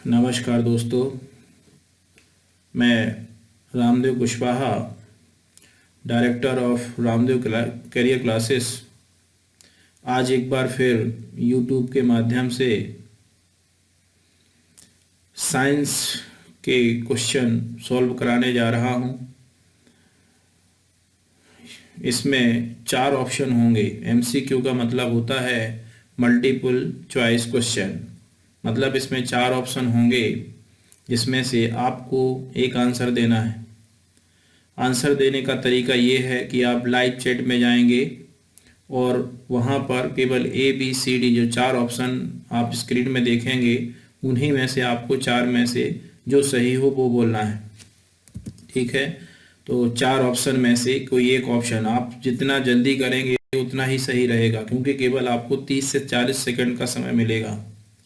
नमस्कार दोस्तों, मैं Ramdev Kushwaha, director of Ramdev career classes, आज एक बार फिर यूट्यूब के माध्यम से साइंस के क्वेश्चन सॉल्व कराने जा रहा हूं। इसमें 4 ऑप्शन होंगे। एमसीक्यू का मतलब होता है मल्टीपल चॉइस क्वेश्चन, मतलब इसमें 4 ऑप्शन होंगे जिसमें से आपको एक आंसर देना है। आंसर देने का तरीका ये है कि आप लाइव चैट में जाएंगे और वहाँ पर केवल ए बी सी डी जो 4 ऑप्शन आप स्क्रीन में देखेंगे, उन्हीं में से आपको 4 में से जो सही हो वो बोलना है। ठीक है, तो 4 ऑप्शन में से कोई एक ऑप्शन आप जितना जल्दी करेंगे उतना ही सही रहेगा, क्योंकि केवल आपको 30 से 40 सेकंड का समय मिलेगा।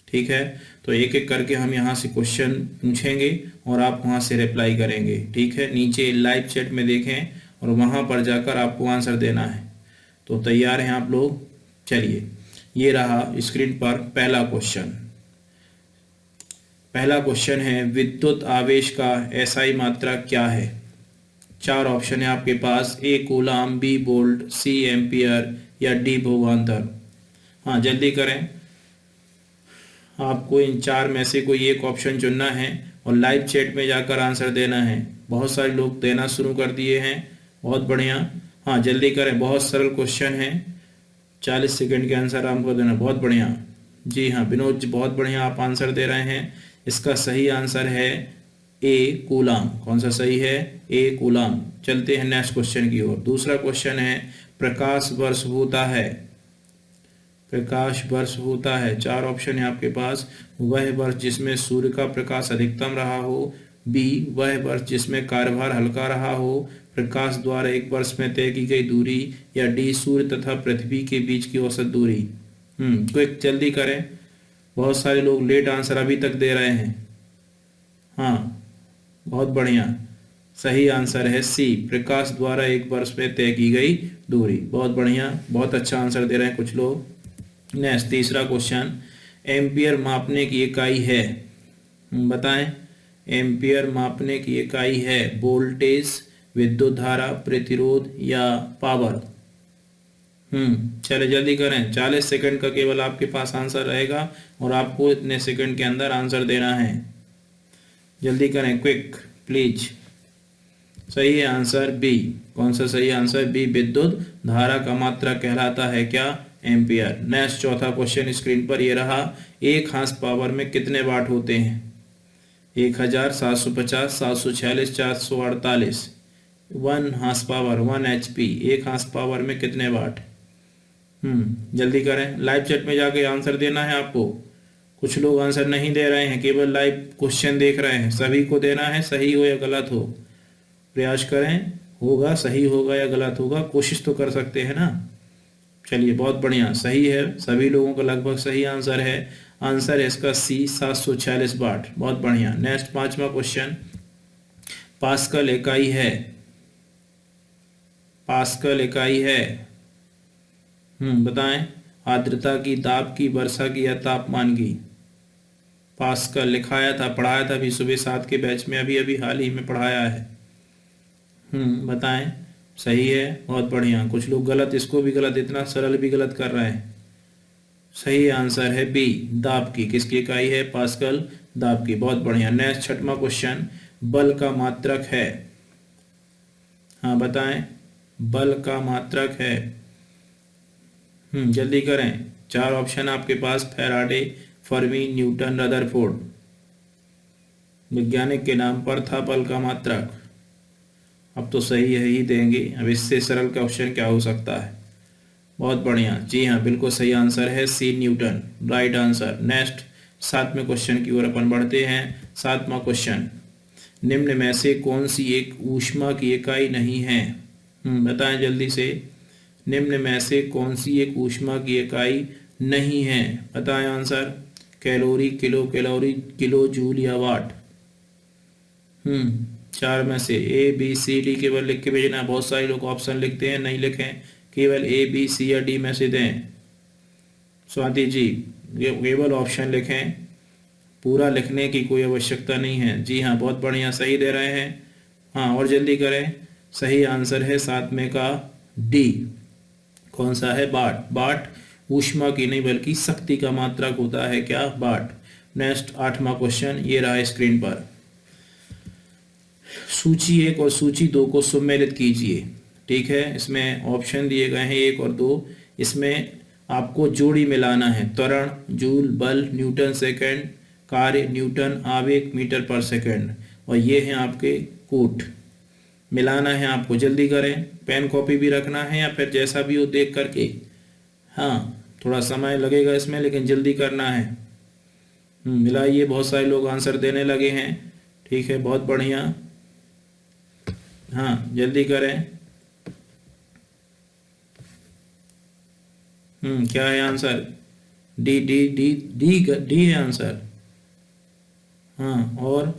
ठीक है, तो एक एक करके हम यहाँ से क्वेश्चन पूछेंगे और आप वहाँ से रिप्लाई करेंगे। ठीक है, नीचे लाइव चैट में देखें और वहाँ पर जाकर आपको आंसर देना है। तो तैयार हैं आप लोग? चलिए, ये रहा स्क्रीन पर पहला क्वेश्चन। पहला क्वेश्चन है, विद्युत आवेश का एसआई मात्रा क्या है? 4 ऑप्शन है आपके पास, ए कूलाम, बी वोल्ट, सी एम्पियर या डी विभवांतर। हाँ, जल्दी करें, आपको इन 4 में से कोई एक ऑप्शन चुनना है और लाइव चैट में जाकर आंसर देना है। बहुत सारे लोग देना शुरू कर दिए हैं, बहुत बढ़िया। हाँ, जल्दी करें, बहुत सरल क्वेश्चन है, 40 सेकंड के आंसर आपको देना। बहुत बढ़िया, जी हाँ विनोद जी, बहुत बढ़िया आप आंसर दे रहे हैं। इसका सही आंसर है ए कूलाम। कौन सा सही है? ए कूलाम। चलते हैं नेक्स्ट क्वेश्चन की ओर। दूसरा क्वेश्चन है, प्रकाश वर्ष होता है। प्रकाश वर्ष होता है, 4 ऑप्शन है आपके पास। वह वर्ष जिसमें सूर्य का प्रकाश अधिकतम रहा हो, बी वह वर्ष जिसमें कार्यभार हल्का रहा हो, प्रकाश द्वारा एक वर्ष में तय की गई दूरी, या डी सूर्य तथा पृथ्वी के बीच की औसत दूरी। क्विक, जल्दी करें, बहुत सारे लोग लेट आंसर अभी तक दे रहे हैं। हाँ, बहुत बढ़िया, सही आंसर है सी, प्रकाश द्वारा एक वर्ष में तय की गई दूरी। बहुत बढ़िया, बहुत अच्छा आंसर दे रहे हैं कुछ लोग। नेक्स्ट, तीसरा क्वेश्चन, एम्पियर मापने की इकाई है। बताएं, एम्पियर मापने की इकाई है वोल्टेज, विद्युत धारा, प्रतिरोध या पावर। चले जल्दी करें, 40 सेकंड का केवल आपके पास आंसर रहेगा और आपको इतने सेकंड के अंदर आंसर देना है। जल्दी करें, क्विक प्लीज। सही है आंसर बी। कौन सा सही आंसर? बी, विद्युत धारा का मात्रा कहलाता है क्या? एम्पियर। नेक्स्ट, चौथा क्वेश्चन स्क्रीन पर ये रहा, एक हार्स पावर में कितने वाट होते हैं? 1000, 750, 746, 448। 1 हार्स पावर, 1 HP, एक हार्स पावर में कितने वाट? जल्दी करें, लाइव चैट में जाके आंसर देना है आपको। कुछ लोग आंसर नहीं दे रहे हैं, केवल लाइव क्वेश्चन देख रहे हैं। सभी को देना है, सही हो या गलत हो। प्रयास करें, होगा सही होगा या गलत होगा, कोशिश तो कर सकते हैं ना। चलिए, बहुत बढ़िया, सही है, सभी लोगों का लगभग सही आंसर है। आंसर है इसका सी, 746 वाट। बहुत बढ़िया। नेक्स्ट, पांचवा क्वेश्चन, पास्कल इकाई है। पास्कल इकाई है, बताएं, आर्द्रता की, ताप की, वर्षा की या तापमान की? पास्कल लिखाया था, पढ़ाया था अभी सुबह 7 के बैच में, अभी अभी हाल ही में पढ़ाया है। बताएं, सही है, बहुत बढ़िया। कुछ लोग गलत, इसको भी गलत, इतना सरल भी गलत कर रहे हैं। सही आंसर है बी, दाब की। किसकी इकाई है? पास्कल, दाब की। बहुत बढ़िया। नेक्स्ट, छठवां क्वेश्चन, बल का मात्रक है। हाँ बताएं, बल का मात्रक है। जल्दी करें, 4 ऑप्शन आपके पास, फैराडे, फर्मी, न्यूटन, रदरफोर्ड। वैज्ञानिक के नाम पर था बल का मात्रक। अब तो सही है ही देंगे, अब इससे सरल क्वेश्चन क्या हो सकता है? बहुत बढ़िया, जी हाँ बिल्कुल सही आंसर है C, Newton, right answer. Next, 7वें क्वेश्चन की ओर अपन बढ़ते हैं। 7वां क्वेश्चन, निम्न में से कौन सी एक ऊष्मा की इकाई नहीं है? बताएं जल्दी से, निम्न में से कौन सी एक ऊष्मा की इकाई नहीं है? बताएं answer. Calorie, kilo calorie, kilo joule या वाट? 4 में से ए बी सी डी केवल लिख के भेजना। बहुत सारे लोग ऑप्शन लिखते हैं, नहीं लिखें, केवल ए बी सी या डी में से दें। स्वाति जी केवल ऑप्शन लिखें, पूरा लिखने की कोई आवश्यकता नहीं है। जी हाँ, बहुत बढ़िया, सही दे रहे हैं। हाँ, और जल्दी करें। सही आंसर है 7वें का डी। कौन सा है? बाट। बाट ऊष्मा की नहीं बल्कि शक्ति का मात्रक होता है क्या? बाट। नेक्स्ट 8वां क्वेश्चन ये रहा स्क्रीन पर। सूची 1 और सूची 2 को सम्मिलित कीजिए। ठीक है, इसमें ऑप्शन दिए गए हैं 1 और 2। इसमें आपको जोड़ी मिलाना है। त्वरण जूल, बल न्यूटन सेकंड, कार्य न्यूटन, आवेग मीटर पर सेकंड, और ये हैं आपके कूट। मिलाना है आपको, जल्दी करें। पेन कॉपी भी रखना है या फिर जैसा भी हो देख करके। हाँ, थोड़ा समय लगेगा इसमें लेकिन जल्दी करना है। मिलाइए, बहुत सारे लोग आंसर देने लगे हैं। ठीक है, बहुत बढ़िया। हाँ, जल्दी करें। क्या है answer? D D D D D है आंसर। हाँ, और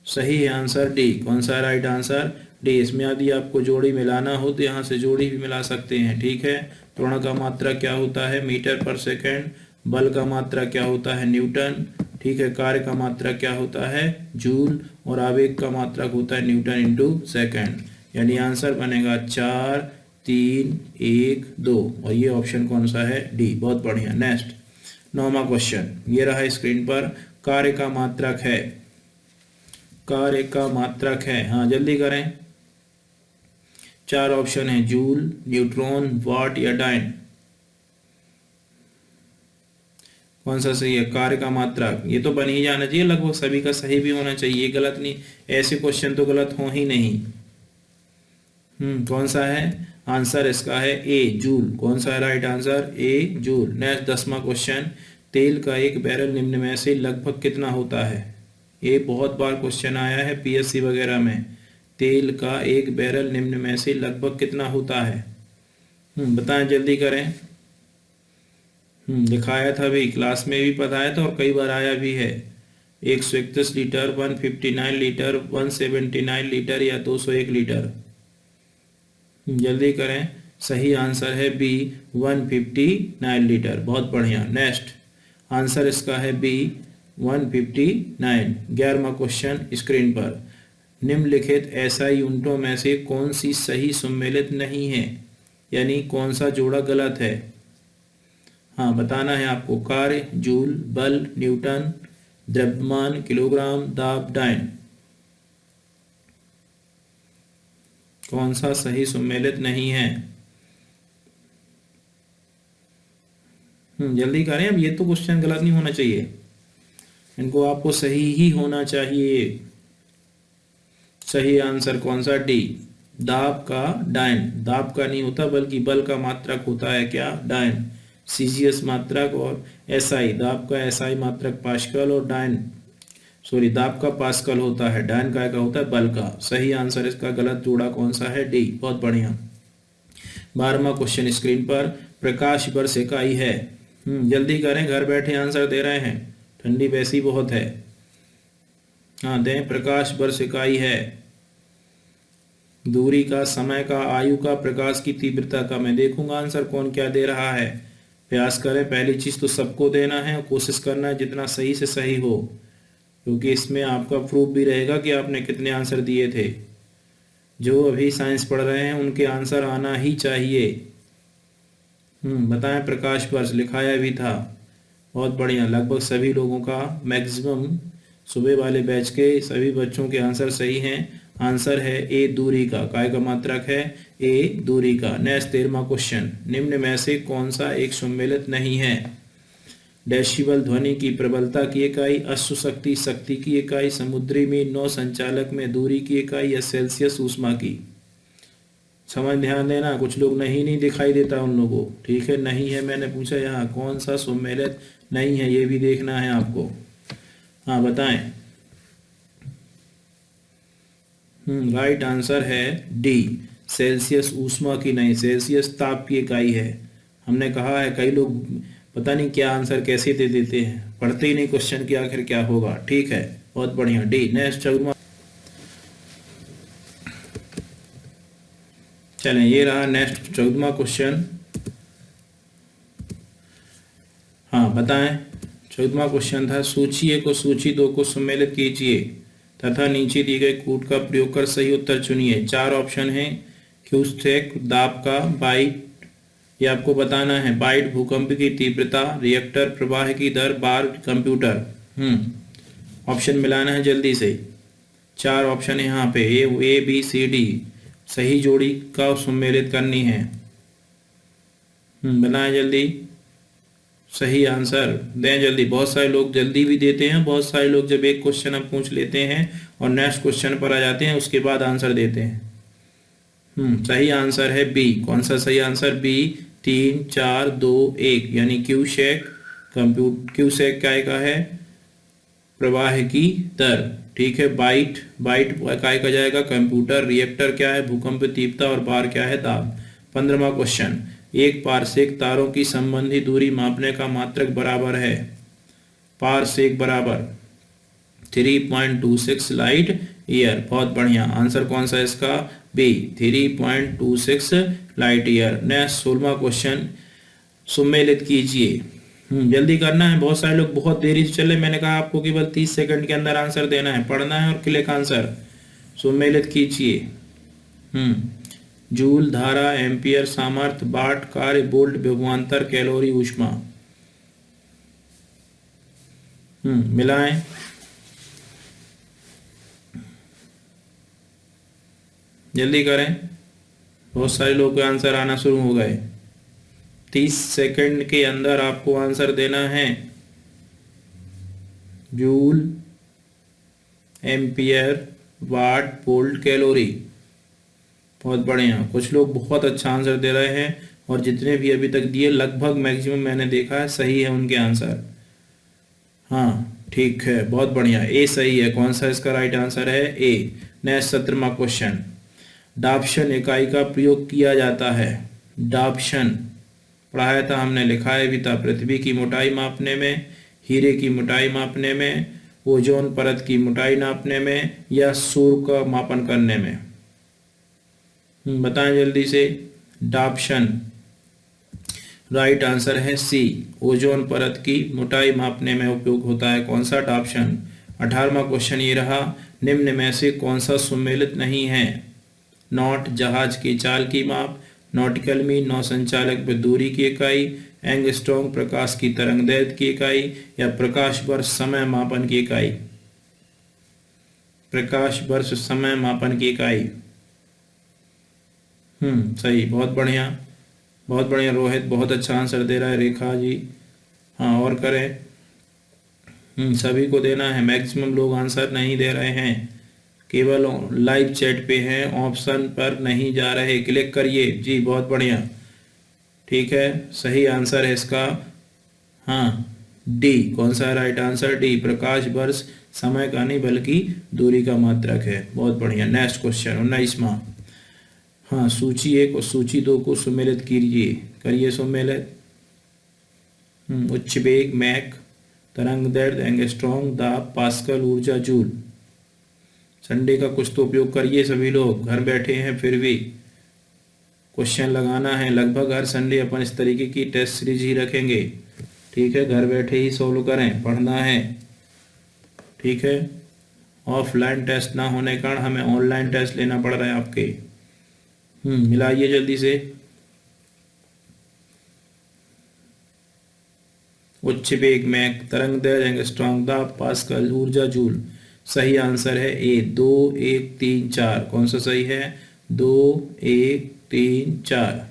सही है आंसर डी। कौन सा राइट आंसर? डी। इसमें यदि आपको जोड़ी मिलाना हो तो यहाँ से जोड़ी भी मिला सकते हैं। ठीक है, त्वरण का मात्रा क्या होता है? मीटर पर सेकंड। बल का मात्रा क्या होता है? न्यूटन। ठीक है, कार्य का मात्रा क्या होता है? जूल। और आवेग का मात्रक होता है न्यूटन इंटू सेकेंड। यानी आंसर बनेगा 4 3 1 2, और ये ऑप्शन कौन सा है? डी। बहुत बढ़िया। नेक्स्ट 9वां क्वेश्चन ये रहा स्क्रीन पर। कार्य का मात्रक है। कार्य का मात्रक है। हाँ, जल्दी करें। 4 ऑप्शन है, जूल, न्यूट्रॉन, वाट या डाइन। कौन सा सही है? कार्य का मात्रक। ये तो बन ही जाना चाहिए, लगभग सभी का सही भी होना चाहिए, गलत नहीं। ऐसे क्वेश्चन तो गलत हो ही नहीं। कौन सा है? आंसर इसका है ए, जूल। कौन सा है right answer? A, joule. Next 10वां क्वेश्चन। तेल का एक बैरल निम्न में से लगभग कितना होता है? ये बहुत बार क्वेश्चन आया है पीएससी वगैरह में। तेल का एक बैरल निम्न में से लगभग कितना होता है? बताएं, जल्दी करें। दिखाया था भी, क्लास में भी बताया था और कई बार आया भी है। 131 लीटर, 159 लीटर, 179 लीटर या 201 लीटर। जल्दी करें। सही आंसर है बी, 159 लीटर। बहुत बढ़िया। नेक्स्ट आंसर इसका है बी, 159। 11वां क्वेश्चन स्क्रीन पर। निम्नलिखित एसआई यूनिटों में से कौन सी सही सम्मिलित नहीं है? यानी कौन सा जोड़ा गलत है? हाँ, बताना है आपको। कार्य जूल, बल न्यूटन, द्रव्यमान किलोग्राम, दाब डाइन। कौन सा सही सम्मिलित नहीं है? जल्दी करें, अब ये तो क्वेश्चन गलत नहीं होना चाहिए, इनको आपको सही ही होना चाहिए। सही आंसर कौन सा? डी, दाब का डाइन। दाब का नहीं होता बल्कि बल का मात्रक होता है क्या? डाइन। सीजीएस मात्रक और एसआई, दाब का एसआई मात्रक पास्कल और डाइन दाब का पास्कल होता है, डाइन का होता है बल का। सही आंसर इसका गलत जोड़ा कौन सा है? डी। बहुत बढ़िया। 12वां क्वेश्चन स्क्रीन पर। प्रकाश वर्ष इकाई है। जल्दी करें, घर बैठे आंसर दे रहे हैं, ठंडी वैसी बहुत है। हाँ, दें। प्रकाश वर्ष इकाई है। दूरी का, समय का, आयु का, प्रकाश की तीव्रता का। मैं देखूंगा आंसर कौन क्या दे रहा है। प्रयास करें, पहली चीज तो सबको देना है और कोशिश करना है जितना सही से सही हो, क्योंकि इसमें आपका प्रूफ भी रहेगा कि आपने कितने आंसर दिए थे। जो अभी साइंस पढ़ रहे हैं उनके आंसर आना ही चाहिए। बताएं। प्रकाश वर्ष लिखाया भी था। बहुत बढ़िया। लगभग सभी लोगों का, मैक्सिमम सुबह वाले बैच के सभी बच्चों के आंसर सही हैं। आंसर है ए, दूरी का। काय का मात्रक है? ए, दूरी का। नेक्स्ट 13वां क्वेश्चन। निम्न में से कौन सा एक सम्मिलित नहीं है? डेसिबल ध्वनि की प्रबलता की इकाई, अश्व शक्ति शक्ति की इकाई, समुद्री में नौ संचालक में दूरी की इकाई या सेल्सियस ऊष्मा की। समझ, ध्यान देना, कुछ लोग नहीं दिखाई देता उन लोगों। ठीक है, नहीं है मैंने पूछा यहाँ कौन सा सम्मिलित नहीं है, ये भी देखना है आपको। हाँ, बताएं। राइट आंसर है डी, सेल्सियस ऊष्मा की नहीं, सेल्सियस ताप की इकाई है। हमने कहा है, कई लोग पता नहीं क्या आंसर कैसे दे देते हैं, पढ़ते ही नहीं क्वेश्चन की आखिर क्या होगा। ठीक है, बहुत बढ़िया। डी। नेक्स्ट 14वां। चलें, ये रहा नेक्स्ट 14वां क्वेश्चन। हाँ, बताएं। 14वां क्वेश्चन था सूची 1 और सूची 2 को सम्मिलित कीजिए तथा नीचे दिए गए कूट का प्रयोग कर सही उत्तर चुनिए। 4 ऑप्शन है। क्यूसेक दाब का, बाइट ये आपको बताना है, बाइट भूकंप की तीव्रता, रिएक्टर प्रवाह की दर, बार कंप्यूटर। ऑप्शन मिलाना है जल्दी से। 4 ऑप्शन है यहाँ पे, ए बी सी डी, सही जोड़ी का सम्मिलित करनी है। बनाए जल्दी, सही आंसर दें जल्दी। बहुत सारे लोग जल्दी भी देते हैं, बहुत सारे लोग जब एक क्वेश्चन आप पूछ लेते हैं और नेक्स्ट क्वेश्चन पर आ जाते हैं उसके बाद आंसर देते हैं। सही आंसर है बी। कौन सा सही आंसर? बी। 3 4 2 1 यानी क्यूसेक क्यूसेक काय का है? प्रवाह की दर। ठीक है। बाइट काय का जाएगा? कंप्यूटर। रिएक्टर क्या है? भूकंप तीव्रता। और बार क्या है? दाब। 15वां क्वेश्चन, एक पारसेक तारों की संबंधी दूरी मापने का मात्रक बराबर है। पारसेक बराबर 3.26 लाइट ईयर। बहुत बढ़िया। आंसर कौन सा है इसका? B 3.26 light year. नेक्स्ट 16वां क्वेश्चन, सम्मिलित कीजिए। जल्दी करना है, बहुत सारे लोग बहुत देरी से चले। मैंने कहा आपको केवल 30 सेकंड के अंदर आंसर देना है, पढ़ना है और क्लिक आंसर। सम्मिलित कीजिए। जूल, धारा, एम्पियर, सामर्थ्य, वाट, कार्य, वोल्ट, विभवांतर, कैलोरी, ऊष्मा। मिलाएं। जल्दी करें, बहुत सारे लोगों के आंसर आना शुरू हो गए। 30 सेकंड के अंदर आपको आंसर देना है। जूल, एम्पियर, वाट, वोल्ट, कैलोरी। बहुत बढ़िया। कुछ लोग बहुत अच्छा आंसर दे रहे हैं और जितने भी अभी तक दिए लगभग मैक्सिमम मैंने देखा है सही है उनके आंसर। हाँ ठीक है, बहुत बढ़िया। ए सही है। कौन सा इसका राइट आंसर है? ए। नेक्स्ट 17वां क्वेश्चन, डाप्शन इकाई का प्रयोग किया जाता है। डाप्शन पढ़ाया था हमने, लिखाया भी था। पृथ्वी की मोटाई मापने में, हीरे की मोटाई मापने में, ओजोन परत की मोटाई नापने में, या सूर्य का मापन करने में। बताएं जल्दी से। डाप्शन राइट आंसर है सी, ओजोन परत की मोटाई मापने में उपयोग होता है। कौन सा? डाप्शन। 18वां क्वेश्चन ये रहा, निम्न में से कौन सा सम्मिलित नहीं है? नॉट जहाज की चाल की माप, नॉटिकल मील नौ संचालक पर दूरी की इकाई, एंगस्ट्रॉम प्रकाश की तरंगदैर्घ्य की इकाई, या प्रकाश वर्ष समय मापन की इकाई। प्रकाश वर्ष समय मापन की इकाई। सही। बहुत बढ़िया, बहुत बढ़िया। रोहित बहुत अच्छा आंसर दे रहा है। रेखा जी हाँ, और करें। सभी को देना है। मैक्सिमम लोग आंसर नहीं दे रहे हैं, केवल लाइव चैट पे हैं, ऑप्शन पर नहीं जा रहे। क्लिक करिए जी। बहुत बढ़िया। ठीक है, सही आंसर है इसका हाँ डी। कौन सा राइट आंसर? डी। प्रकाश वर्ष समय का नहीं बल्कि दूरी का मात्रक है। बहुत बढ़िया। नेक्स्ट क्वेश्चन 19वां, हाँ सूची 1 और सूची 2 को सम्मिलित कीजिए। करिए सम्मिलित। उच्च वेग मैक, तरंग दैर्घ्य एंगस्ट्रॉम, दाब पास्कल, ऊर्जा जूल। संडे का कुछ तो उपयोग करिए सभी लोग, घर बैठे हैं फिर भी क्वेश्चन लगाना है। लगभग हर संडे अपन इस तरीके की टेस्ट सीरीज ही रखेंगे। ठीक है, घर बैठे ही सोल्व करें, पढ़ना है। ठीक है, ऑफलाइन टेस्ट ना होने के कारण हमें ऑनलाइन टेस्ट लेना पड़ रहा है आपके। मिलाइए जल्दी से। उच्च वेग मैक, तरंग दैर्घ्य एंगस्ट्रॉम, दाब पास्कल, ऊर्जा जूल। सही आंसर है ए 2 1 3 4। कौन सा सही है? 2 1 3 4।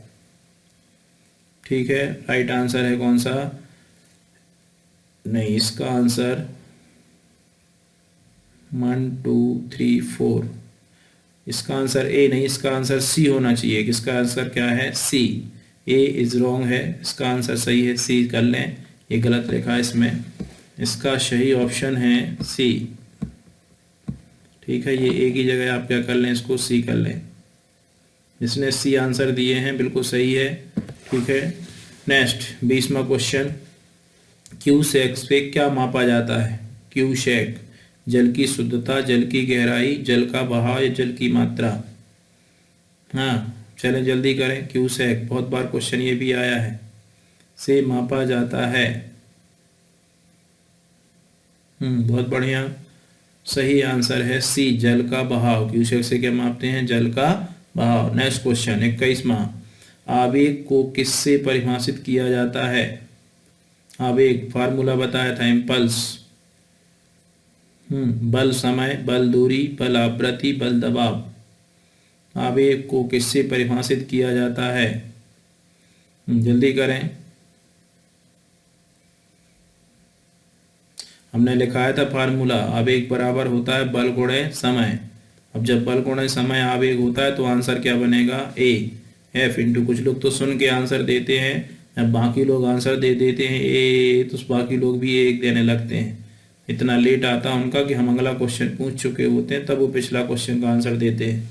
ठीक है, राइट आंसर है कौन सा? नहीं, इसका आंसर 1 2 3 4। इसका आंसर ए नहीं, इसका आंसर सी होना चाहिए। इसका आंसर क्या है? सी। ए इज रॉन्ग है, इसका आंसर सही है सी। कर लें, ये गलत लिखा है इसमें। इसका सही ऑप्शन है सी। ठीक है, ये ए की जगह आप क्या कर लें, इसको सी कर लें। जिसने सी आंसर दिए हैं बिल्कुल सही है। ठीक है, नेक्स्ट 20वां क्वेश्चन, क्यूसेक से क्या मापा जाता है? क्यूसेक जल की शुद्धता, जल की गहराई, जल का बहाव, या जल की मात्रा। हाँ चलें जल्दी करें। क्यूसेक बहुत बार क्वेश्चन ये भी आया है, से मापा जाता है। बहुत बढ़िया। सही आंसर है सी, जल का बहाव। क्यूसेक से क्या मापते हैं? जल का बहाव। नेक्स्ट क्वेश्चन 21वां, आवेग को किससे परिभाषित किया जाता है? आवेग फार्मूला बताया था, इम्पल्स। बल समय, बल दूरी, बल आवृत्ति, बल दबाव। आवेग को किससे परिभाषित किया जाता है? जल्दी करें। हमने लिखाया था फार्मूला, आवेग बराबर होता है बल गुणे समय। अब जब बल गुणे समय आवेग होता है तो आंसर क्या बनेगा? ए एफ इंटू, कुछ लोग तो सुन के आंसर देते हैं, अब बाकी लोग आंसर दे देते हैं ए, तो बाकी लोग भी एक देने लगते हैं। इतना लेट आता है उनका कि हम अगला क्वेश्चन पूछ चुके होते हैं, तब वो पिछला क्वेश्चन का आंसर देते हैं।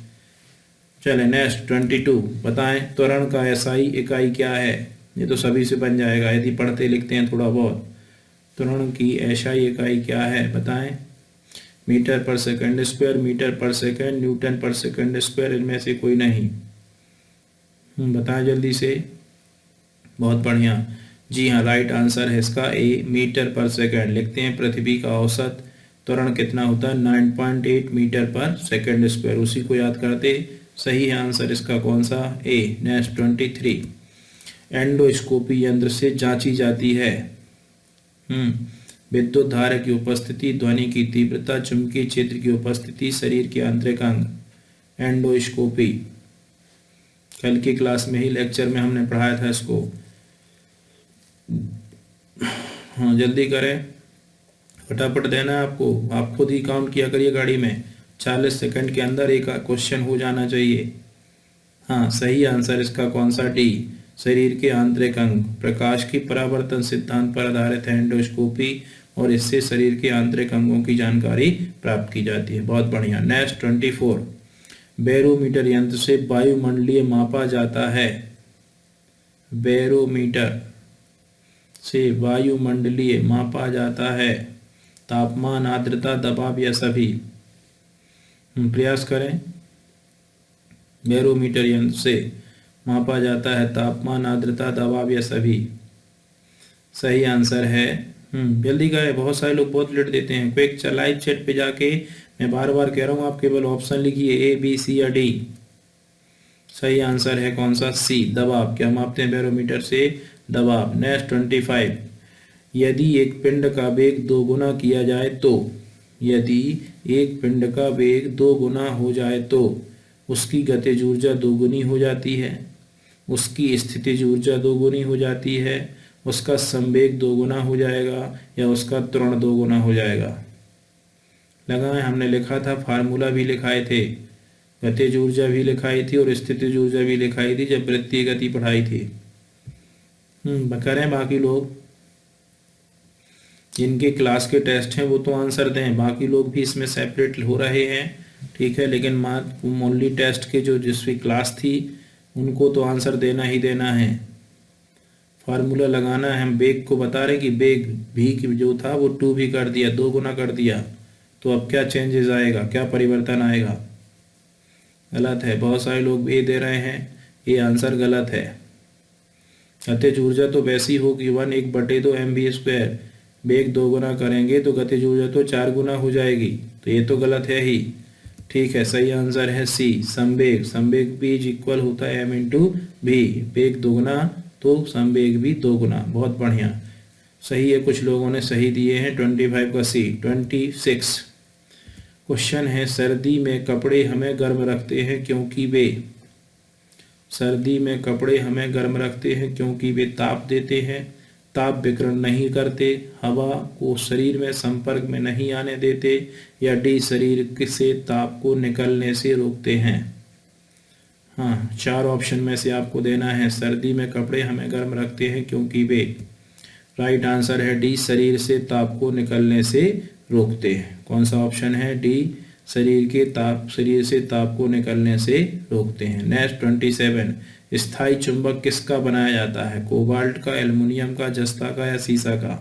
चले नेक्स्ट 22, बताएं त्वरण का एसआई इकाई क्या है? ये तो सभी से बन जाएगा यदि पढ़ते लिखते हैं थोड़ा बहुत। त्वरण की एसआई इकाई क्या है बताएं? मीटर पर सेकंड स्क्वायर, मीटर पर सेकंड, न्यूटन पर सेकंड स्क्वायर, इनमें से कोई नहीं। बताएं जल्दी से। बहुत बढ़िया, जी हाँ, राइट आंसर है इसका ए, मीटर पर सेकंड। लिखते हैं पृथ्वी का औसत त्वरण कितना होता है? 9.8 मीटर पर सेकंड स्क्वायर, उसी को याद करते। सही है आंसर इसका कौन सा? ए। नेक्स्ट 23, एंडोस्कोपी यंत्र से जांची जाती है विद्युत धारा की उपस्थिति, ध्वनि की तीव्रता, चुंबकीय क्षेत्र की उपस्थिति, शरीर के आंतरिक अंग। एंडोस्कोपी कल की क्लास में ही लेक्चर में हमने पढ़ाया था इसको। हाँ जल्दी करें, फटाफट देना है आपको, आप खुद ही काउंट किया करिए गाड़ी में। 40 सेकंड के अंदर एक क्वेश्चन हो जाना चाहिए। हाँ सही आंसर इसका कौन सा? डी, शरीर के आंतरिक अंग। प्रकाश की परावर्तन सिद्धांत पर आधारित है एंडोस्कोपी, और इससे शरीर के आंतरिक अंगों की जानकारी प्राप्त की जाती है। बहुत बढ़िया। नेक्स्ट 24, बैरोमीटर यंत्र से वायुमंडलीय मापा जाता है। बैरोमीटर से वायुमंडलीय मापा जाता है तापमान, आर्द्रता, दबाव या सभी। प्रयास करें। बैरोमीटर यंत्र से मापा जाता है तापमान, आर्द्रता, दबाव या सभी। सही आंसर है। जल्दी करें, बहुत सारे लोग बहुत लेट देते हैं। क्विक लाइव चैट पे जाके, मैं बार बार कह रहा हूँ, आप केवल ऑप्शन लिखिए ए, बी, सी या डी। सही आंसर है कौन सा? सी, दबाव। क्या मापते हैं बैरोमीटर से? दबाव। नेक्स्ट 25, यदि एक पिंड का वेग 2 गुना किया जाए तो, यदि एक पिंड का वेग 2 गुना हो जाए तो उसकी गतिज ऊर्जा 2 गुनी हो जाती है, उसकी स्थितिज ऊर्जा 2 गुनी हो जाती है, उसका संवेग 2 गुना हो जाएगा, या उसका त्वरण 2 गुना हो जाएगा। लगाएं, हमने लिखा था, फार्मूला भी लिखाए थे, गतिज ऊर्जा भी लिखाई थी और स्थितिज ऊर्जा भी लिखाई थी जब वृत्तीय गति पढ़ाई थी। करें बाकी लोग, जिनके क्लास के टेस्ट हैं वो तो आंसर दें, बाकी लोग भी इसमें सेपरेट हो रहे हैं, ठीक है। लेकिन ओनली टेस्ट के जो जिसकी क्लास थी उनको तो आंसर देना ही देना है। फार्मूला लगाना है, हम बेग को बता रहे कि बेग भी जो था वो 2 भी कर दिया, 2 गुना कर दिया, तो अब क्या चेंजेस आएगा, क्या परिवर्तन आएगा? गलत है, बहुत सारे लोग ए दे रहे हैं, ये आंसर गलत है। गतिज ऊर्जा तो वैसी होगी 1/2 mv², बेग 2 गुना करेंगे तो गतिज ऊर्जा तो 4 गुना हो जाएगी, तो ये तो गलत है ही। ठीक है, सही आंसर है सी, संवेग। संवेग भी इक्वल होता है m इंटू भी, बेग 2 गुना तो संवेग भी 2 गुना। बहुत बढ़िया, सही है, कुछ लोगों ने सही दिए हैं। 25 का सी। 26 क्वेश्चन है, सर्दी में कपड़े हमें गर्म रखते हैं क्योंकि वे, सर्दी में कपड़े हमें गर्म रखते हैं क्योंकि वे ताप देते हैं, ताप विकिरण नहीं करते, हवा को शरीर में संपर्क में नहीं आने देते, या डी, शरीर से ताप को निकलने से रोकते हैं। हाँ, 4 ऑप्शन में से आपको देना है। सर्दी में कपड़े हमें गर्म रखते हैं क्योंकि वे, राइट आंसर है डी, शरीर से ताप को निकलने से रोकते हैं। कौन सा ऑप्शन है? डी, शरीर से ताप को निकलने से रोकते हैं। नेक्स्ट 27, स्थायी चुंबक किसका बनाया जाता है? कोबाल्ट का, एल्युमिनियम का, जस्ता का या सीसा का?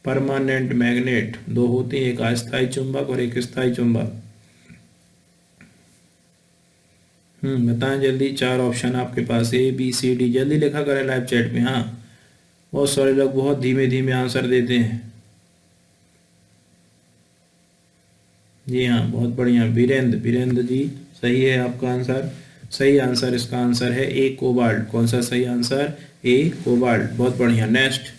परमानेंट मैग्नेट 2 होते हैं, एक अस्थायी चुंबक और एक स्थायी चुंबक। बताएं जल्दी, 4 ऑप्शन आपके पास, ए, बी, सी, डी। जल्दी लिखा करें लाइव चैट में। हाँ, बहुत सारे लोग बहुत धीमे धीमे आंसर देते हैं। जी हाँ, बहुत बढ़िया। वीरेंद्र, वीरेंद्र जी सही है आपका आंसर। सही आंसर, इसका आंसर है ए कोबाल्ट। कौन सा सही आंसर? ए कोबाल्ट। बहुत बढ़िया। Next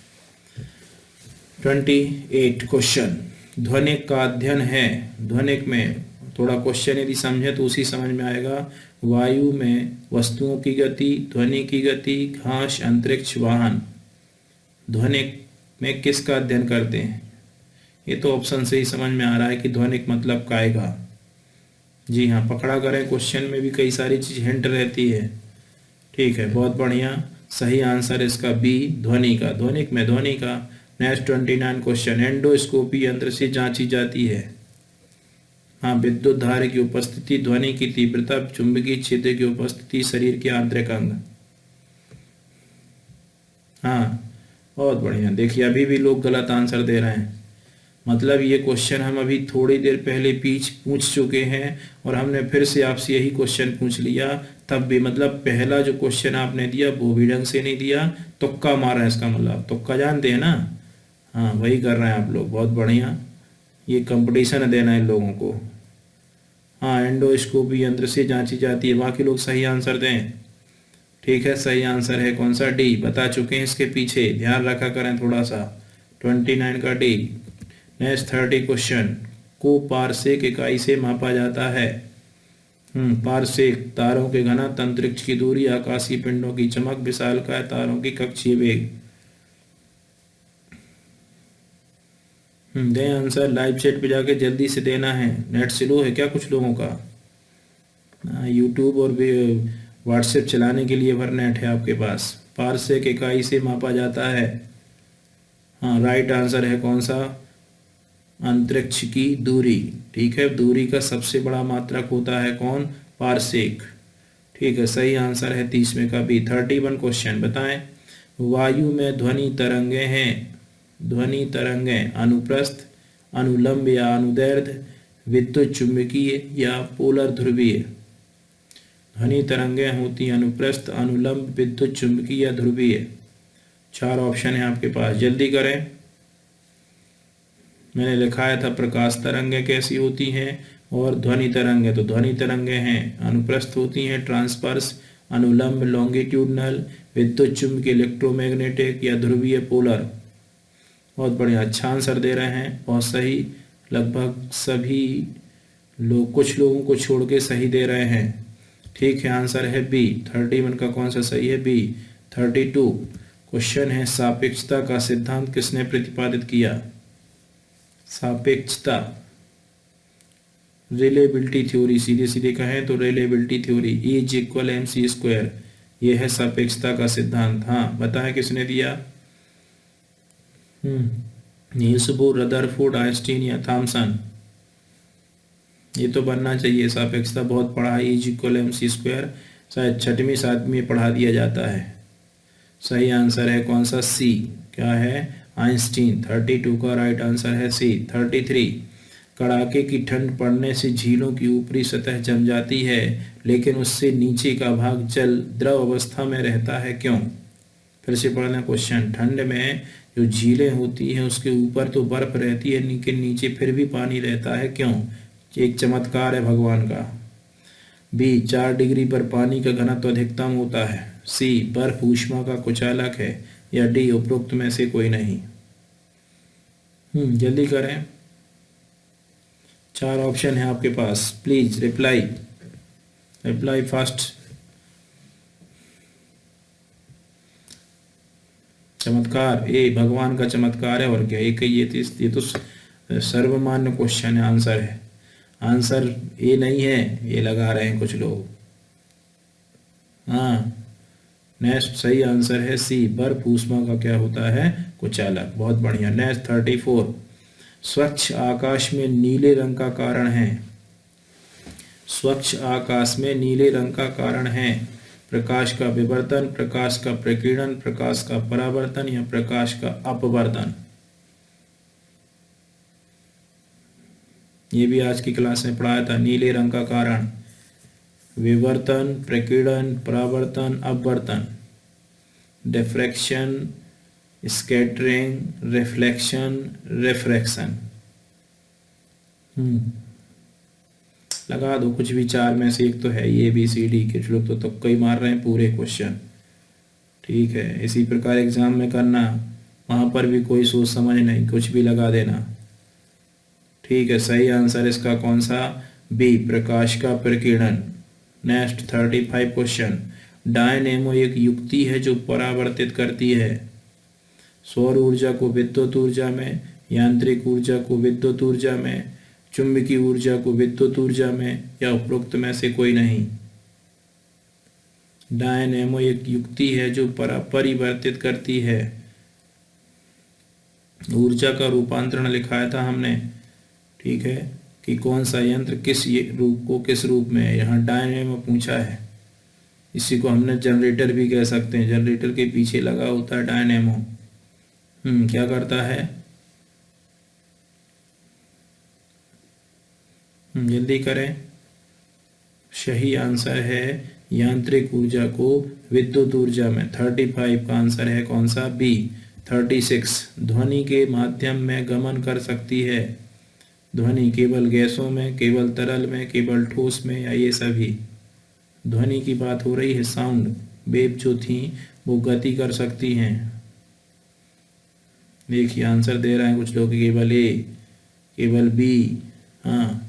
28 question. ध्वनिक का अध्ययन है। ध्वनिक में थोड़ा क्वेश्चन यदि समझे तो उसी समझ में आएगा। वायु में वस्तुओं की गति, ध्वनि की गति, घास, अंतरिक्ष, वाहन। ध्वनिक में किसका अध्ययन करते हैं? ये तो ऑप्शन से ही समझ में आ रहा है कि ध्वनिक मतलब काय का। जी हाँ, पकड़ा करें, क्वेश्चन में भी कई सारी चीज हिंट रहती है। ठीक है, बहुत बढ़िया। सही आंसर इसका बी, ध्वनि का। ध्वनिक में ध्वनि का। Next 29 question. एंडोस्कोपी यंत्र से जांची जाती है। हाँ, विद्युत धारा की उपस्थिति, ध्वनि की तीव्रता, चुंबकीय क्षेत्र की उपस्थिति, शरीर के आंतरिक अंग। हाँ, बहुत बढ़िया। देखिए अभी भी लोग गलत आंसर दे रहे हैं। मतलब ये क्वेश्चन हम अभी थोड़ी देर पहले पूछ चुके हैं और हमने फिर से आपसे यही क्वेश्चन पूछ लिया। तब भी मतलब पहला जो क्वेश्चन आपने दिया वो भी ढंग से नहीं दिया, तुक्का मारा है। इसका मतलब तुक्का जानते हैं ना? हाँ, वही कर रहे हैं आप लोग। बहुत बढ़िया। ये कंपटीशन देना है इन लोगों को। हाँ, एंडोस्कोपी यंत्र से जांची जाती है। बाकी लोग सही आंसर दें। ठीक है, सही आंसर है कौन सा? डी। बता चुके हैं इसके पीछे, ध्यान रखा करें थोड़ा सा। 29 का डी। Next 30 question. को पारसेक इकाई से मापा जाता है। पारसेक तारों के घनत्व, अंतरिक्ष की दूरी, आकाशीय पिंडों की चमक, विशालकाय तारों की कक्षीय वेग। दें आंसर। लाइव चैट पे जाके जल्दी से देना है। नेट स्लो है क्या कुछ लोगों का? यूट्यूब और व्हाट्सएप चलाने के लिए भर नेट है आपके पास। पारसेक इकाई से मापा जाता है। हाँ, राइट आंसर है कौन सा? अंतरिक्ष की दूरी। ठीक है, दूरी का सबसे बड़ा मात्रक होता है कौन? पारसेक। ठीक है, सही आंसर है 30 में का बी। 31 क्वेश्चन। बताएं, वायु में ध्वनि तरंगे हैं। ध्वनि तरंगे अनुप्रस्थ, अनुलंब या अनुदैर्ध्य, विद्युत चुंबकीय या पोलर ध्रुवीय। ध्वनि तरंगे होती हैं अनुप्रस्थ, अनुलंब, विद्युत चुंबकीय या ध्रुवीय। 4 ऑप्शन है आपके पास, जल्दी करें। मैंने लिखाया था प्रकाश तरंगे कैसी होती हैं और ध्वनि तरंगे। तो ध्वनि तरंगे हैं अनुप्रस्थ होती हैं, ट्रांसवर्स, अनुलंब, लॉन्गिट्यूडनल, विद्युत चुम्बकीय इलेक्ट्रोमैग्नेटिक या ध्रुवीय पोलर। बहुत बढ़िया, अच्छा आंसर दे रहे हैं, बहुत सही। लगभग सभी लोग, कुछ लोगों को छोड़ के सही दे रहे हैं। ठीक है, आंसर है बी। 31 का कौन सा सही है? बी। 32 क्वेश्चन है, सापेक्षता का सिद्धांत किसने प्रतिपादित किया? सापेक्षता, रिलेबिलिटी थ्योरी। सीधे सीधे कहें तो relativity theory. E is equal M C square, ये है सापेक्षता का सिद्धांत। हाँ, बताएं किसने दिया? नील्स बोर, रदरफोर्ड, आइंस्टीन या थॉमसन। ये तो बनना चाहिए। सापेक्षता बहुत पढ़ा है। E is equal M C square शायद 6वीं 7वीं में पढ़ा दिया जाता है। सही आंसर है कौन सा? सी। क्या है? आइंस्टीन। 32 का राइट आंसर है सी। 33 कड़ाके की ठंड पड़ने से झीलों की ऊपरी सतह जम जाती है लेकिन उससे नीचे का भाग जल द्रव अवस्था में रहता है, क्यों? फिर से पढ़ना क्वेश्चन। ठंड में जो झीलें होती हैं उसके ऊपर तो बर्फ रहती है लेकिन नीचे फिर भी पानी रहता है, क्यों? एक चमत्कार है भगवान का। बी, 4 डिग्री पर पानी का घनत्व अधिकतम होता है। सी, बर्फ ऊष्मा का कुचालक है। या डी, उपरोक्त में से कोई नहीं। जल्दी करें, 4 ऑप्शन है आपके पास। Please reply, reply fast. चमत्कार, ए भगवान का चमत्कार है और क्या? एक ये तो सर्वमान्य क्वेश्चन है, आंसर है। आंसर ए नहीं है, ये लगा रहे हैं कुछ लोग। हाँ, नेक्स्ट सही आंसर है सी, बर्फ ऊष्मा का क्या होता है? कुचालक। बहुत बढ़िया। नेक्स्ट 34 स्वच्छ आकाश में नीले रंग का कारण है। स्वच्छ आकाश में नीले रंग का कारण है प्रकाश का विवर्तन, प्रकाश का प्रकीर्णन, प्रकाश का परावर्तन या प्रकाश का अपवर्तन। ये भी आज की क्लास में पढ़ाया था। नीले रंग का कारण विवर्तन, प्रकीर्णन, परावर्तन, अपवर्तन। Diffraction, scattering, reflection, refraction. लगा दो कुछ भी, चार में से एक तो है, ये बी सी डी। कुछ लोग तो तुक्का ही मार रहे हैं पूरे क्वेश्चन। ठीक है, इसी प्रकार एग्जाम में करना, वहां पर भी कोई सोच समझ नहीं, कुछ भी लगा देना। ठीक है, सही आंसर इसका कौन सा? बी, प्रकाश का प्रकीर्णन। Next 35 question. डायनेमो एक युक्ति है जो परावर्तित करती है सौर ऊर्जा को विद्युत ऊर्जा में, यांत्रिक ऊर्जा को विद्युत ऊर्जा में, चुंबकीय ऊर्जा को विद्युत ऊर्जा में, या उपरोक्त में से कोई नहीं। डायनेमो एक युक्ति है जो परिवर्तित करती है, ऊर्जा का रूपांतरण लिखाया था हमने। ठीक है, कि कौन सा यंत्र किस रूप को किस रूप में है, यहाँ डायनेमो पूछा है। इसी को हमने जनरेटर भी कह सकते हैं, जनरेटर के पीछे लगा होता है डायनेमो। क्या करता है? जल्दी करें। सही आंसर है यांत्रिक ऊर्जा को विद्युत ऊर्जा में। 35 का आंसर है कौन सा? बी। 36, ध्वनि के माध्यम में गमन कर सकती है। ध्वनि केवल गैसों में, केवल तरल में, केवल ठोस में, या ये सभी? ध्वनि की बात हो रही है। साउंड वेव जो थी वो गति कर सकती हैं। देखिए आंसर दे रहे हैं कुछ लोग, केवल ए, केवल बी। हाँ,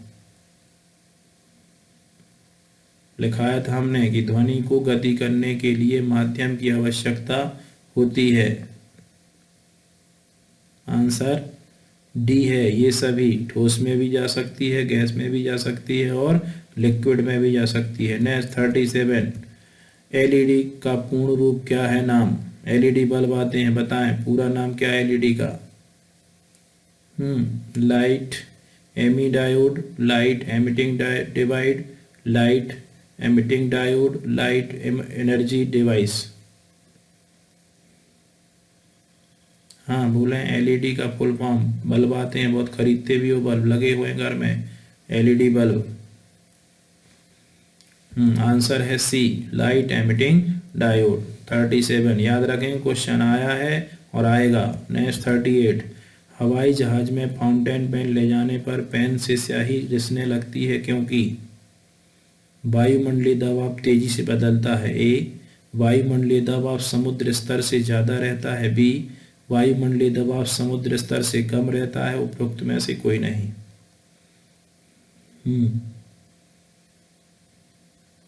लिखाया था हमने कि ध्वनि को गति करने के लिए माध्यम की आवश्यकता होती है। आंसर डी है, ये सभी। ठोस में भी जा सकती है, गैस में भी जा सकती है, और लिक्विड में भी जा सकती है। नेक्स्ट 37, एलईडी का पूर्ण रूप क्या है? नाम। एलईडी बल्ब आते हैं, बताएं पूरा नाम क्या है एलईडी का? लाइट एमी diode, light emitting divide, light emitting diode, light energy device. हाँ बोले, एलईडी का फुल फॉर्म। बल्ब आते हैं, बहुत खरीदते भी हो, बल्ब लगे हुए हैं घर में, एलईडी बल्ब। आंसर है सी, लाइट एमिटिंग डायोड। 37 याद रखें, क्वेश्चन आया है और आएगा। नेक्स्ट 38, हवाई जहाज में फाउंटेन पेन ले जाने पर पेन से स्याही रिसने लगती है क्योंकि? वायुमंडलीय दबाव तेजी से बदलता है। ए, वायुमंडलीय दबाव समुद्र स्तर से ज्यादा रहता है। बी, वायुमंडलीय दबाव समुद्र स्तर से कम रहता है। उपरोक्त में से कोई नहीं।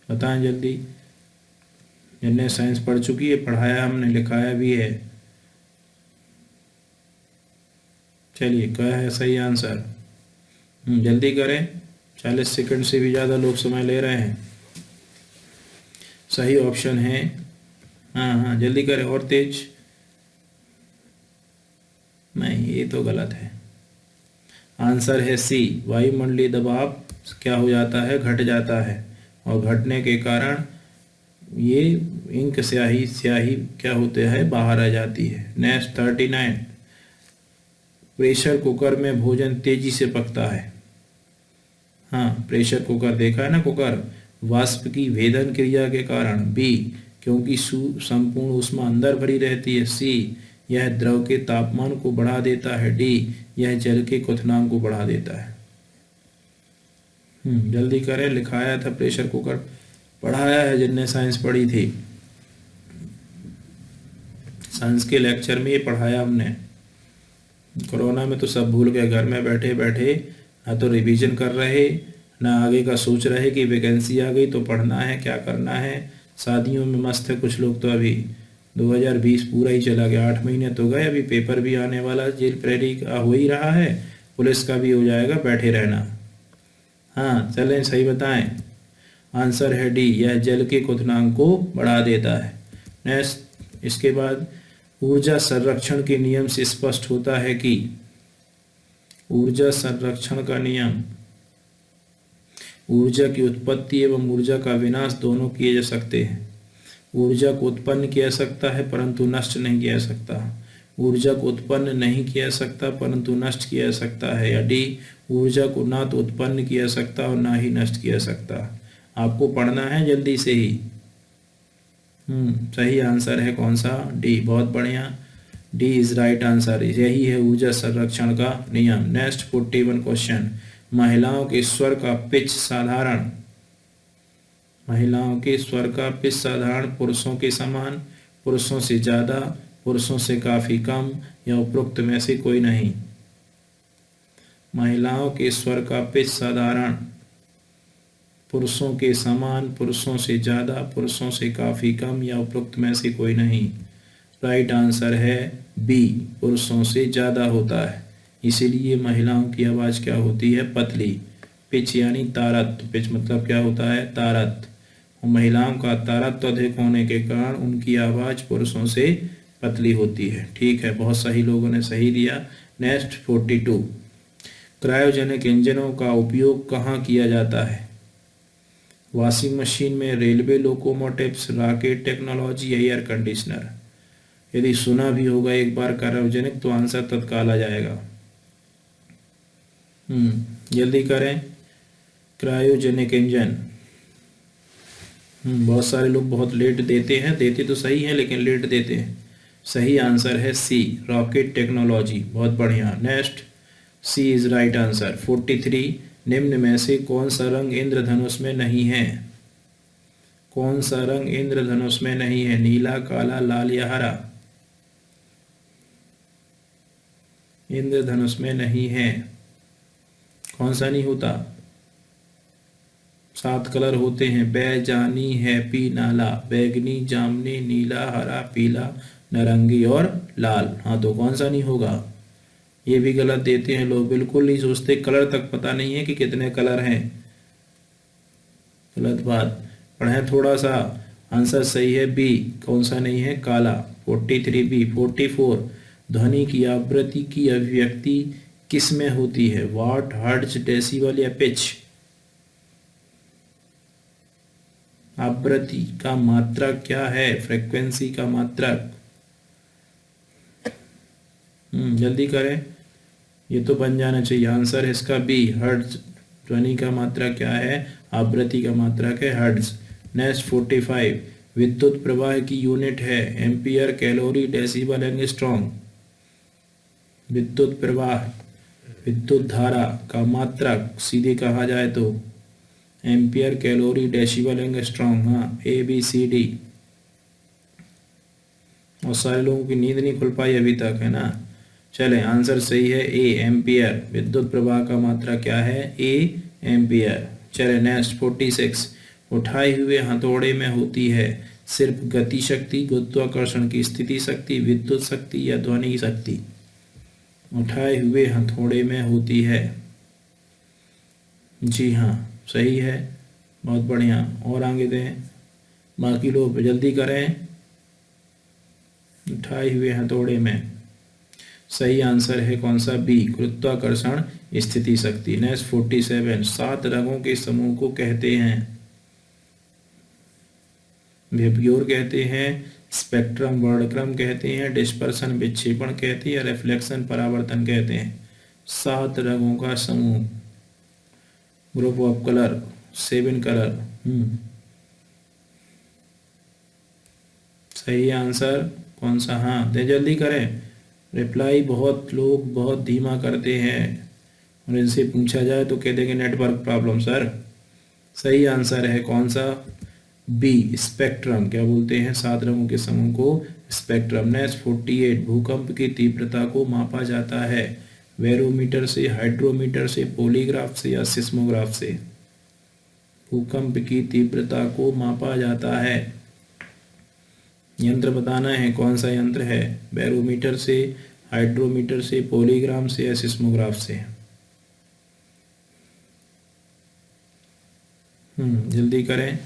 बताएं जल्दी, जिनने साइंस पढ़ चुकी है, पढ़ाया हमने, लिखाया भी है। चलिए, क्या है सही आंसर? जल्दी करें, 40 सेकंड से भी ज़्यादा लोग समय ले रहे हैं। सही ऑप्शन है, हाँ जल्दी करें, और तेज। नहीं, ये तो गलत है। आंसर है सी, वायुमंडलीय दबाव क्या हो जाता है? घट जाता है, और घटने के कारण ये इंक स्याही क्या होते हैं? बाहर आ जाती है। नेक्स्ट 39, प्रेशर कुकर में भोजन तेजी से पकता है। हाँ, प्रेशर कुकर देखा है ना, कुकर, वाष्प की भेदन क्रिया के कारण। बी, क्योंकि संपूर्ण ऊष्मा अंदर भरी रहती है। सी, यह द्रव के तापमान को बढ़ा देता है। डी, यह जल के क्वथनांक को बढ़ा देता है। जल्दी करें, लिखाया था प्रेशर कुकर, पढ़ाया है जिनने साइंस पढ़ी थी। साइंस के लेक्चर में ये पढ़ाया हमने। कोरोना में तो सब भूल गए, घर में बैठे बैठे ना तो रिवीजन कर रहे, ना आगे का सोच रहे कि वैकेंसी आ गई तो पढ़ना है, क्या करना है। शादियों में मस्त है कुछ लोग तो। अभी 2020 पूरा ही चला गया, 8 महीने तो गए, अभी पेपर भी आने वाला, जेल प्रेरी का हो ही रहा है, पुलिस का भी हो जाएगा, बैठे रहना। हाँ चलें, सही बताएं। आंसर है डी, यह जल के क्वथनांक को बढ़ा देता है। नेक्स्ट, इसके बाद, ऊर्जा संरक्षण के नियम से स्पष्ट होता है कि? ऊर्जा संरक्षण का नियम, ऊर्जा की उत्पत्ति एवं ऊर्जा का विनाश दोनों किए जा सकते हैं। ऊर्जा को उत्पन्न किया जा सकता है परंतु नष्ट नहीं किया जा सकता। ऊर्जा को उत्पन्न नहीं किया जा सकता परंतु नष्ट किया जा सकता है। या डी, ऊर्जा को ना तो उत्पन्न किया जा सकता और ना ही नष्ट किया जा सकता। आपको पढ़ना है जल्दी से ही। सही आंसर है कौन सा? डी। बहुत बढ़िया, डी इज राइट आंसर। यही है ऊर्जा संरक्षण का नियम। नेक्स्ट 41 क्वेश्चन, महिलाओं के स्वर का पिच साधारण, महिलाओं के स्वर का पिच साधारण, पुरुषों के समान, पुरुषों से ज्यादा, पुरुषों से काफी कम, या उपरोक्त में से कोई नहीं। महिलाओं के स्वर का पिच साधारण, पुरुषों के समान, पुरुषों से ज्यादा, पुरुषों से काफी कम, या उपरोक्त में से कोई नहीं। राइट आंसर है बी, पुरुषों से ज्यादा होता है, इसीलिए महिलाओं की आवाज क्या होती है, पतली। पिच यानी तारत, पिच मतलब क्या होता है, तारत। महिलाओं का तारत्व अधिक होने के कारण उनकी आवाज पुरुषों से पतली होती है। ठीक है, बहुत सही लोगों ने सही दिया। नेक्स्ट 42, क्रायोजेनिक इंजनों का उपयोग कहाँ किया जाता है? वॉशिंग मशीन में, रेलवे लोकोमोटिव्स, रॉकेट टेक्नोलॉजी या एयर कंडीशनर। यदि सुना भी होगा एक बार क्रायोजेनिक तो आंसर तत्काल आ जाएगा। जल्दी करें, क्रायोजेनिक इंजन। बहुत सारे लोग बहुत लेट देते हैं, देते तो सही है लेकिन लेट देते हैं। सही आंसर है सी, रॉकेट टेक्नोलॉजी। बहुत बढ़िया। Next, C is right answer. 43, निम्न में से कौन सा रंग इंद्रधनुष में नहीं है? कौन सा रंग इंद्रधनुष में नहीं है? नीला, काला, लाल या हरा? इंद्रधनुष में नहीं है, कौन सा नहीं होता? 7 कलर होते हैं, बैजानी, हैप्पी, नाला, बैगनी, जामनी, नीला, हरा, पीला, नारंगी और लाल। हाँ, तो कौन सा नहीं होगा? ये भी गलत देते हैं लोग, बिल्कुल नहीं सोचते, कलर तक पता नहीं है कि कितने कलर हैं। गलत बात, पढ़ें थोड़ा सा। आंसर सही है बी, कौन सा नहीं है? काला। 43 बी। 44, ध्वनि की आवृत्ति की अभिव्यक्ति किस में होती है? वाट, हर्ट्ज, डेसिबल या पिच? आवृत्ति का मात्रक क्या है? फ्रीक्वेंसी का मात्रक। जल्दी करें, ये तो बन जाना चाहिए। आंसर है इसका बी, हर्ट्ज। ध्वनि का मात्रा क्या है? आवृत्ति का मात्रक है हर्ट्ज। नेक्स्ट 45, विद्युत प्रवाह की यूनिट है एम्पियर, कैलोरी, डेसिबल, एंगस्ट्रॉम। विद्युत प्रवाह, विद्युत धारा का मात्रक सीधे कहा जाए तो एम्पियर, कैलोरी, डेसिबल, एंगस्ट्रॉम। हाँ, ए बी सी डी। और सारे लोगों की नींद नहीं खुल पाई अभी तक, है ना? चले, आंसर सही है ए, एम्पियर। विद्युत प्रवाह का मात्रा क्या है? ए, एम्पियर। चले नेक्स्ट 46, उठाए हुए हथौड़े में होती है सिर्फ गति शक्ति, गुरुत्वाकर्षण की स्थिति शक्ति, विद्युत शक्ति या ध्वनि शक्ति? उठाए हुए हथौड़े में होती है, जी हाँ सही है, बहुत बढ़िया। और आगे दें, बाकी लोग जल्दी करें। उठाए हुए हथौड़े में सही आंसर है कौन सा? बी, गुरुत्वाकर्षण स्थिति शक्ति। नेक्स्ट 47, 7 रंगों के समूह को कहते हैं? वेबग्योर कहते हैं, स्पेक्ट्रम वर्णक्रम कहते हैं, डिस्पर्सन विक्षेपण कहते हैं, या रिफ्लेक्शन परावर्तन कहते हैं? 7 रंगों का समूह, ग्रुप ऑफ कलर, 7 कलर। सही आंसर कौन सा? हाँ, दे जल्दी करें। रिप्लाई बहुत लोग बहुत धीमा करते हैं और इनसे पूछा जाए तो कह देंगे नेटवर्क प्रॉब्लम सर। सही आंसर है कौन सा? B, spectrum. क्या बोलते हैं 7 रंगों के समूह को? स्पेक्ट्रम। नेक्स्ट 48, भूकंप की तीव्रता को मापा जाता है बैरोमीटर से, हाइड्रोमीटर से, पॉलीग्राफ से या सिस्मोग्राफ से? भूकंप की तीव्रता को मापा जाता है, यंत्र बताना है कौन सा यंत्र है? बैरोमीटर से, हाइड्रोमीटर से, पॉलीग्राफ से या सिस्मोग्राफ से? जल्दी करें।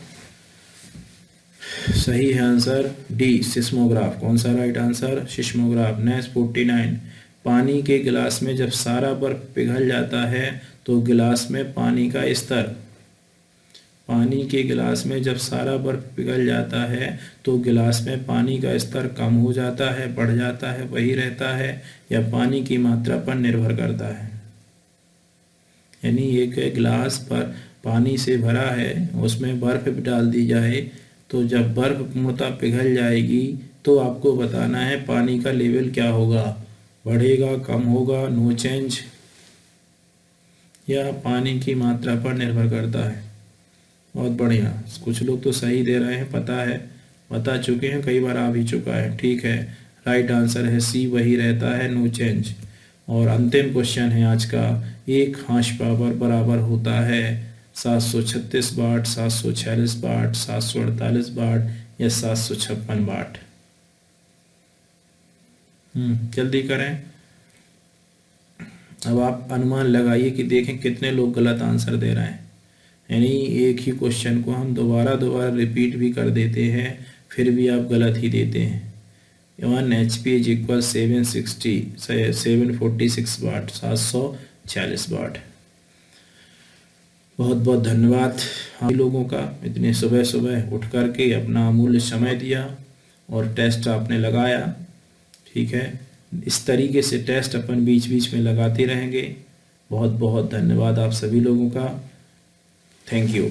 सही है आंसर डी, सिस्मोग्राफ। कौन सा राइट आंसर? सिस्मोग्राफ। नेक्स्ट 49, पानी के गिलास में जब सारा बर्फ पिघल जाता है तो गिलास में पानी का स्तर, पानी के गिलास में जब सारा बर्फ पिघल जाता है तो गिलास में पानी का स्तर कम हो जाता है, बढ़ जाता है, वही रहता है, या पानी की मात्रा पर निर्भर करता है? यानी एक गिलास पर पानी से भरा है, उसमें बर्फ भी डाल दी जाए तो जब बर्फ पूर्णतः पिघल जाएगी तो आपको बताना है पानी का लेवल क्या होगा, बढ़ेगा, कम होगा, नो चेंज, यह पानी की मात्रा पर निर्भर करता है। बहुत बढ़िया, कुछ लोग तो सही दे रहे हैं, पता है, बता चुके हैं, कई बार आ भी चुका है। ठीक है, राइट आंसर है सी, वही रहता है, नो चेंज। और अंतिम क्वेश्चन है आज का, एक हार्स पावर बराबर होता है 736 वाट, 746 वाट, 748 वाट या 756 वाट। जल्दी करें। अब आप अनुमान लगाइए कि देखें कितने लोग गलत आंसर दे रहे हैं। यानी एक ही क्वेश्चन को हम दोबारा दोबारा रिपीट भी कर देते हैं, फिर भी आप गलत ही देते हैं। 1 HP इज इक्वल 746 वाट, 746 वाट। बहुत बहुत धन्यवाद हम लोगों का, इतने सुबह सुबह उठ करके अपना अमूल्य समय दिया और टेस्ट आपने लगाया। ठीक है, इस तरीके से टेस्ट अपन बीच बीच में लगाते रहेंगे। बहुत बहुत धन्यवाद आप सभी लोगों का। Thank you.